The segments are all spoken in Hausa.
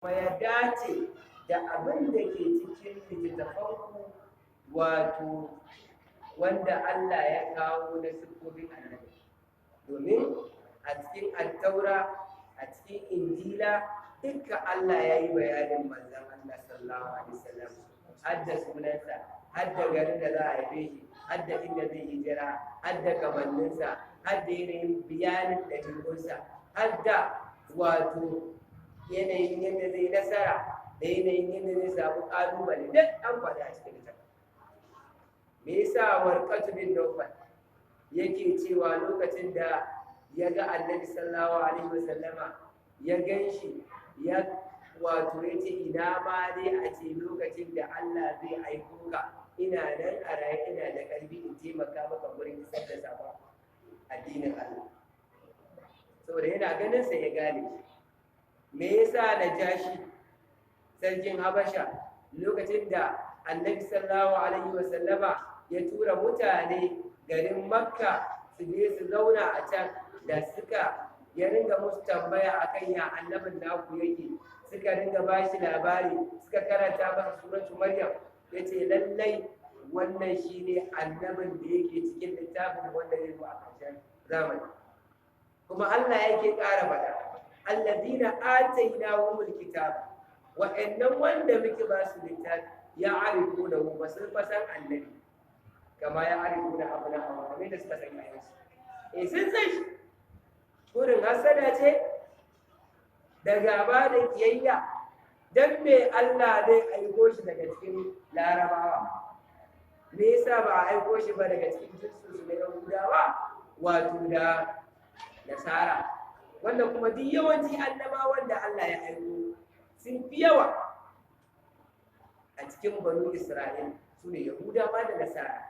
kuma ya dace da abin da ke cikin littattafanku wato wanda Allah ya kawo na siffofin annabi. Domin a cikin attaura, a cikin injila, dukka Allah ya yi bayanin manzon Allah sallallahu alaihi wasallam, hadda sunansa, hadda garin da za a haife shi, hadda inda zai hijira, hadda kamanninsa, hadda yanayin bayanin ɗabi'unsa, hadda wato yanayin yadda zai nasara da yanayin yadda zai samu ƙalubale duk an faɗa a cikin littafin. Me yasa Warqatu bin Nawfal yake cewa lokacin da ya ga Annabi sallallahu alaihi wasallama ya ganshi ya wato yace ina ma dai a ce lokacin da Allah zai aiko ka ina nan a raye ina da ƙarfi in taimaka maka wurin isar da sabon addinin Allah, saboda yana ganin sa ya gane shi. Me yasa Najashi sarkin Habasha lokacin da Annabi sallallahu alaihi wasallama ya tura mutane garin Makka su je su zauna a can, da suka ya ringa musu tambaya akan ya annabin naku yake, suka ringa ba shi labari, suka karanta masa suratu Maryam, yace lallai wannan shine annabin da yake cikin littafin wanda zai zo a ƙarshen zamani. Kuma Allah yake ƙara faɗa alladina atainahumul kitaba, wa'annan wanda muke ba su littafi ya arifu da mu basu fasan annabi kama ya arifu da abu na hawa kamar da suka san yayin sun san shi. Kurin hasada ce da gaba da kiyayya, dan me Allah zai aiko shi daga cikin larabawa, me yasa ba a aiko shi ba daga cikin jinsu na yahudawa wato da nasara, wanda kuma duk yawanci annabawan da Allah ya aiko sun fi yawa a cikin banu Isra'il su ne Yahudawa da Nasara.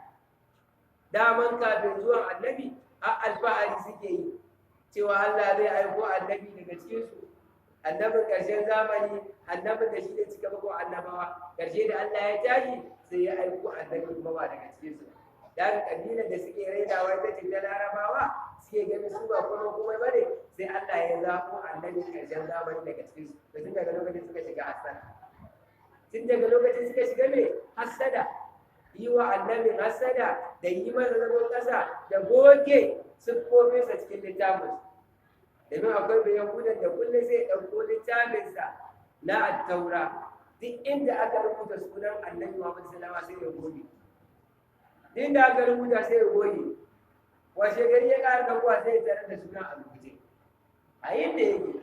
Daman kafin zuwan annabi a alfahari suke yi cewa Allah zai aiko annabi daga cikinsu, annabin ƙarshen zamani, annabin da shi ne cika bakon annabawa, ƙarshe da Allah ya tashi sai ya aiko annabi kuma ba daga cikinsu. Da ƙabilar da suke rainawa ita ce ta Larabawa, suke ganin su ba kuma ba ne, sai Allah ya zaɓo annabin ƙarshen zamani daga cikinsu. Da tun daga lokacin suka shiga hasada. Tun daga lokacin suka shiga mai hasada, yi wa annabin hasada da yi masa zagon ƙasa da goge siffofinsa cikin littafin. Domin akwai bayan gudan da kullum zai ɗauko littafinsa na attaura, duk inda aka rubuta sunan annabi Muhammad sallallahu alaihi wasallam sai ya goge. Duk inda aka rubuta sai ya goge. Washe gari ya ƙara ɗaukowa sai ya tarar da sunan a rubuce. A yadda yake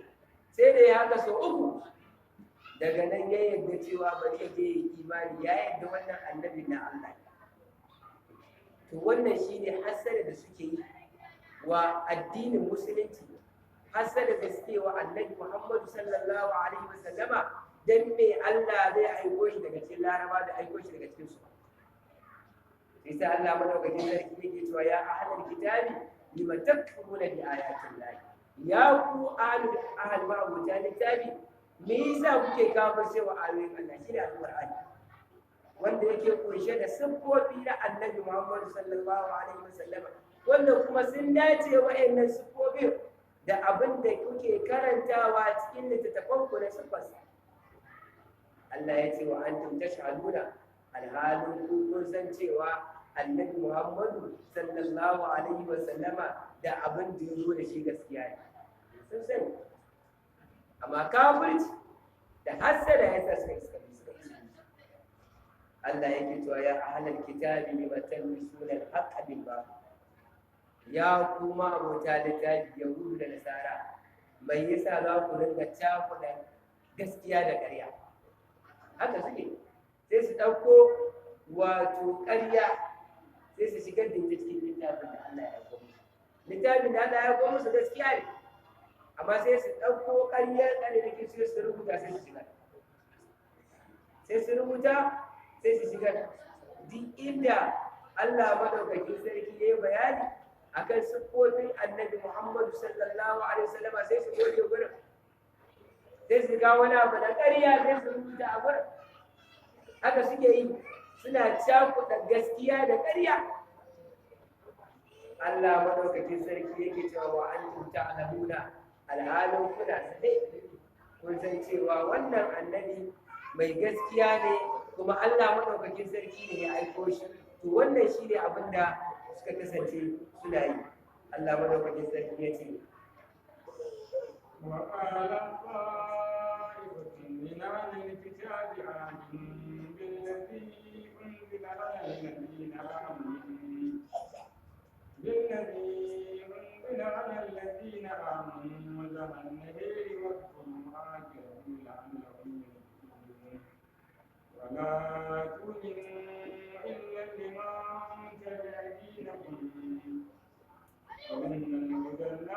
sai da ya haka sau uku, daga nan ya yarda cewa bari ya je imani, ya yarda wannan annabi na Allah. To wannan shine hasada da suke yi wa addinin musulunci, hasada da suke wa annabi Muhammad sallallahu alaihi wasallama, dan me Allah zai aiko shi daga cikin Laraba da aiko shi daga cikin su. Sai Allah madaukakin sarki yake cewa ya ahlul kitabi lima takfuruna bi ayatin lahi, ya ku ahlul ma'abuta littafi, me yasa kuke kafirce wa ayoyin Allah? Shine alqur'ani wanda yake kunshe da siffofi na annabi Muhammad sallallahu alaihi wasallam, wanda kuma sun dace wa'annan siffofin da abin da kuke karantawa cikin littattafan ku na siffarsa. Allah ya ce wa antum tashhaduna, alhalin kun san cewa annabi Muhammad sallallahu alaihi wasallama da abin da yazo da shi gaskiya ne, sun sani. Amma kafirci da hasada ya sa suka yi. Allah yake cewa ya ahlal kitabi lima talmisuna al-haqqa bil batil, ya kuma abota littafi yahudu da nasara, mai yasa za ku ringa cakuɗa gaskiya da ƙarya? Haka suke, sai su ɗauko wato ƙarya sai su shigar da ita cikin littafin da Allah ya aiko musu. Littafin da Allah ya aiko musu gaskiya ne, amma sai su ɗauko ƙaryar ƙaryakin sai su rubuta sai su shigar. Sai su rubuta sai su shigar. Duk inda Allah madaukakin sarki ya yi bayani akan siffofin annabi Muhammadu sallallahu alaihi wasallam sai su goge gurin. Sai su ga wani abu da ƙarya sai su rubuta a gurin. Haka suke yi, suna cakuɗa gaskiya da ƙarya. Allah madaukakin sarki yake cewa wa antum ta'lamuna, alhalin kuna sane, kun san cewa wannan annabi mai gaskiya ne kuma Allah madaukakin sarki ne ya aiko shi to wannan shi ne abin da suka kasance suna yi Allah madaukakin sarki ya ce وقال طائفة من أهل الكتاب آمنوا بالذي أنزل على الذين آمنوا وجه النهار واكفروا آخره لعلهم يرجعون ولا تؤمنوا إلا لمن تبع دينكم وإن الهدى